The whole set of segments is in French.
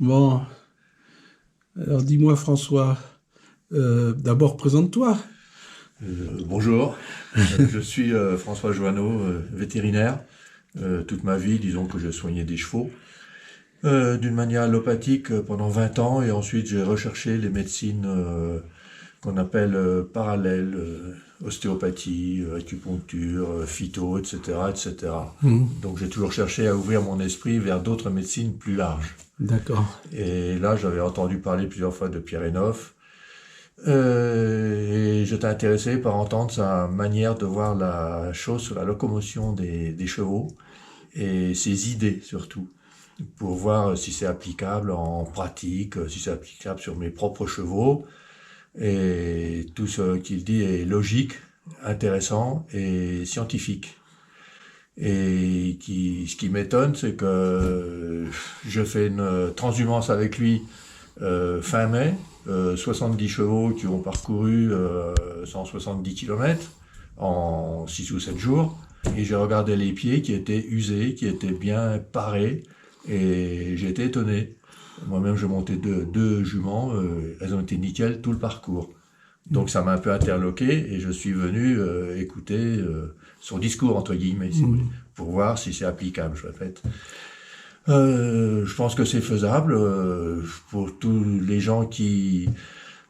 Bon, alors dis-moi François, d'abord présente-toi. Bonjour, je suis François Joanneau, vétérinaire. Toute ma vie, disons que je soignais des chevaux. D'une manière allopathique pendant 20 ans et ensuite j'ai recherché les médecines qu'on appelle parallèles, ostéopathie, acupuncture, phyto, etc., etc. Donc j'ai toujours cherché à ouvrir mon esprit vers d'autres médecines plus larges. D'accord. Et là, j'avais entendu parler plusieurs fois de Pierre Hénoff. Et j'étais intéressé par entendre sa manière de voir la chose sur la locomotion des chevaux et ses idées surtout, pour voir si c'est applicable en pratique, si c'est applicable sur mes propres chevaux. Et tout ce qu'il dit est logique, intéressant et scientifique. Et ce qui m'étonne, c'est que je fais une transhumance avec lui fin mai, 70 chevaux qui ont parcouru 170 km en 6 ou 7 jours. Et j'ai regardé les pieds qui étaient usés, qui étaient bien parés, et j'ai été étonné. Moi-même, j'ai monté deux juments, elles ont été nickel tout le parcours. Donc ça m'a un peu interloqué, et je suis venu écouter son discours, entre guillemets, si vous voulez, pour voir si c'est applicable, je répète. Je pense que c'est faisable pour tous les gens qui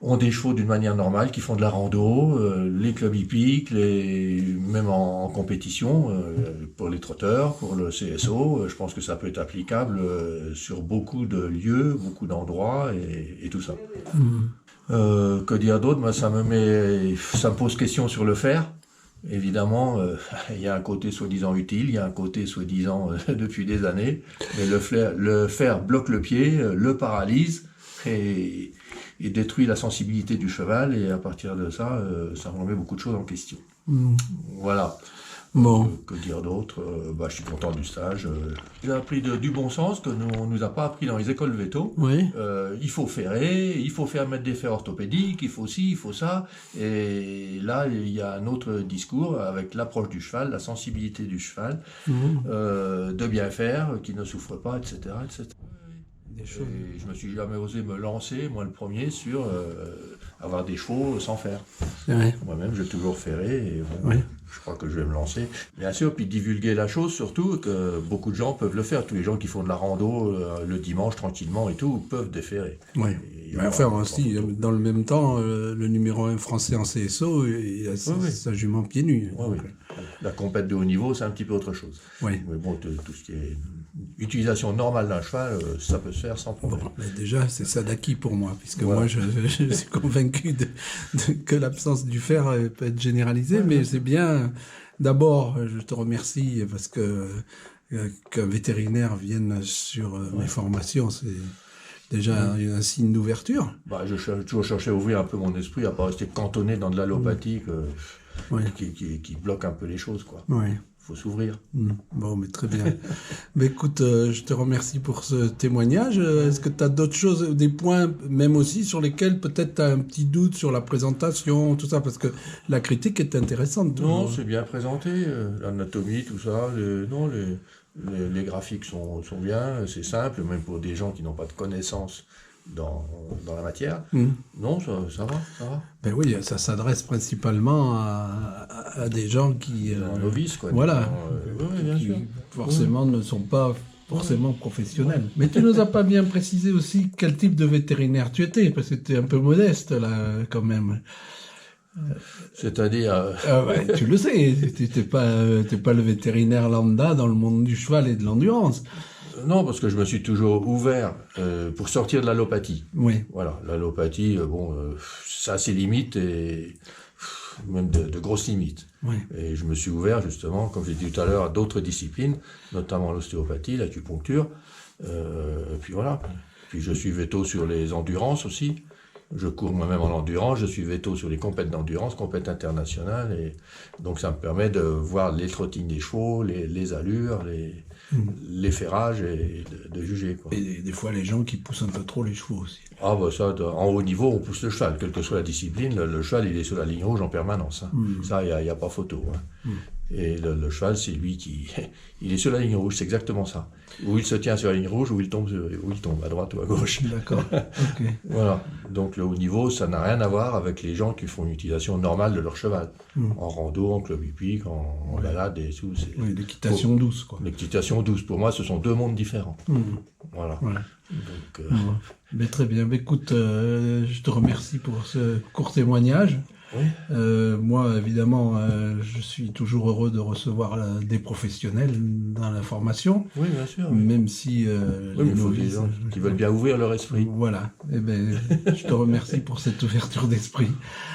ont des chevaux d'une manière normale, qui font de la rando, les clubs hippiques, même en compétition, pour les trotteurs, pour le CSO. Je pense que ça peut être applicable sur beaucoup de lieux, beaucoup d'endroits et tout ça. Que dire d'autre? Moi, ça me pose question sur le fer. Évidemment, il y a un côté soi-disant utile, il y a un côté soi-disant depuis des années, mais le fer bloque le pied, le paralyse et détruit la sensibilité du cheval, et à partir de ça, ça remet beaucoup de choses en question. Voilà. Bon. Que dire d'autre? Je suis content du stage. J'ai appris du bon sens que on nous a pas appris dans les écoles véto. Oui. Il faut ferrer, il faut faire mettre des fers orthopédiques, il faut ci, il faut ça. Et là, il y a un autre discours avec l'approche du cheval, la sensibilité du cheval, de bien faire, qu'il ne souffre pas, etc., etc. Et je me suis jamais osé me lancer, moi le premier, sur avoir des chevaux sans fer. Ouais. Moi-même, j'ai toujours ferré, et bon, je crois que je vais me lancer. Bien sûr, puis divulguer la chose, surtout, que beaucoup de gens peuvent le faire. Tous les gens qui font de la rando le dimanche, tranquillement et tout, peuvent déferrer. Oui. Enfin, aussi, dans le même temps, le numéro 1 français en CSO, il a sa jument pieds nus. Oui. La compète de haut niveau, c'est un petit peu autre chose. Oui. Mais bon, tout ce qui est utilisation normale d'un cheval, ça peut se faire sans problème. Bon, déjà, c'est ça d'acquis pour moi, puisque moi, je suis convaincu que l'absence du fer peut être généralisée, mais c'est bien. D'abord, je te remercie parce qu'un vétérinaire vienne sur mes formations, c'est déjà un signe d'ouverture. Je toujours cherché à ouvrir un peu mon esprit, à pas rester cantonné dans de l'allopathique qui bloque un peu les choses, quoi. Oui. Faut s'ouvrir. Bon, mais très bien. Mais écoute, je te remercie pour ce témoignage. Est-ce que tu as d'autres choses, des points, même aussi, sur lesquels peut-être tu as un petit doute sur la présentation, tout ça, parce que la critique est intéressante. Non, c'est bien présenté, l'anatomie, tout ça. Les graphiques sont bien, c'est simple, même pour des gens qui n'ont pas de connaissances dans la matière. Non, ça va. Ben oui, ça s'adresse principalement à des gens qui... novices, quoi. Voilà. Bien sûr. Forcément ne sont pas forcément professionnels. Mais tu nous as pas bien précisé aussi quel type de vétérinaire tu étais, parce que tu es un peu modeste, là, quand même. C'est-à-dire... tu le sais, t'es pas le vétérinaire lambda dans le monde du cheval et de l'endurance. Non, parce que je me suis toujours ouvert pour sortir de l'allopathie. Oui. Voilà, l'allopathie, ça a ses limites, et même de grosses limites. Oui. Et je me suis ouvert, justement, comme j'ai dit tout à l'heure, à d'autres disciplines, notamment l'ostéopathie, l'acupuncture. Puis voilà. Puis je suis véto sur les endurances aussi. Je cours moi-même en endurance, je suis véto sur les compètes d'endurance, compètes internationales, et donc ça me permet de voir les trottines des chevaux, les allures, les ferrages, et de juger, quoi. Et des fois, les gens qui poussent un peu trop les chevaux aussi. Ah ça, en haut niveau, on pousse le cheval, quelle que soit la discipline, le cheval il est sur la ligne rouge en permanence. Ça, il n'y a pas photo. Et le cheval, c'est lui qui... Il est sur la ligne rouge, c'est exactement ça. Où il se tient sur la ligne rouge, où il tombe, à droite ou à gauche. D'accord, ok. Voilà. Donc le haut niveau, ça n'a rien à voir avec les gens qui font une utilisation normale de leur cheval. En rando, en club hippique, en balade et tout. Oui, l'équitation douce, quoi. L'équitation douce, pour moi, ce sont deux mondes différents. Voilà. Donc, Mais très bien. Mais écoute, je te remercie pour ce court témoignage. Oui. Moi, évidemment, je suis toujours heureux de recevoir des professionnels dans la formation. Oui, bien sûr. Même si oui, mais il faut des gens qui veulent bien ouvrir leur esprit. Voilà. Eh ben, je te remercie pour cette ouverture d'esprit.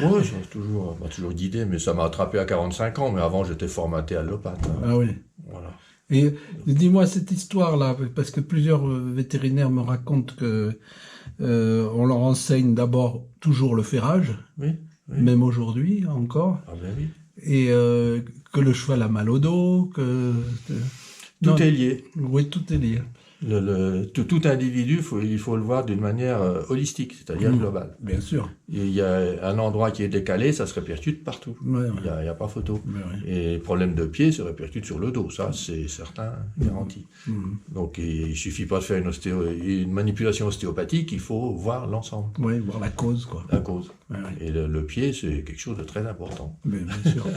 Oui, ça m'a toujours guidé, mais ça m'a attrapé à 45 ans. Mais avant, j'étais formaté allopathe. Ah oui. Voilà. Et dis-moi cette histoire-là, parce que plusieurs vétérinaires me racontent que on leur enseigne d'abord toujours le ferrage. Oui. Oui. Même aujourd'hui encore, ah ben oui. Et que le cheval a mal au dos, que... Tout est lié. Oui, tout est lié. Tout individu, il faut le voir d'une manière holistique, c'est-à-dire globale. Bien sûr. Il y a un endroit qui est décalé, ça se répercute partout. Ouais, il n'y a pas photo. Ouais. Et problème de pied se répercute sur le dos, ça c'est certain, garanti. Donc il ne suffit pas de faire une manipulation ostéopathique, il faut voir l'ensemble. Oui, voir la cause, quoi. La cause. Ouais. Et le pied, c'est quelque chose de très important. Bien sûr.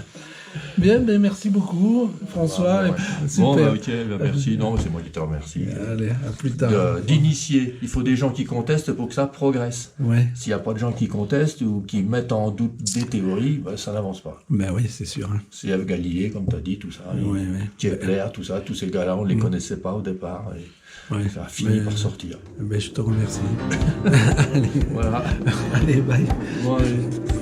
Bien, merci beaucoup, François. Super. Ok, merci. Non, c'est moi qui te remercie. Allez, à plus tard. D'initier. Il faut des gens qui contestent pour que ça progresse. Ouais. S'il n'y a pas de gens qui contestent ou qui mettent en doute des théories, ça n'avance pas. Ben oui, c'est sûr. Hein. C'est avec Galilée, comme tu as dit, tout ça. Kepler, tout ça, tous ces gars-là, on ne les connaissait pas au départ. Et ça a fini par sortir. Ben, je te remercie. Voilà. Allez, bye. Bon, allez.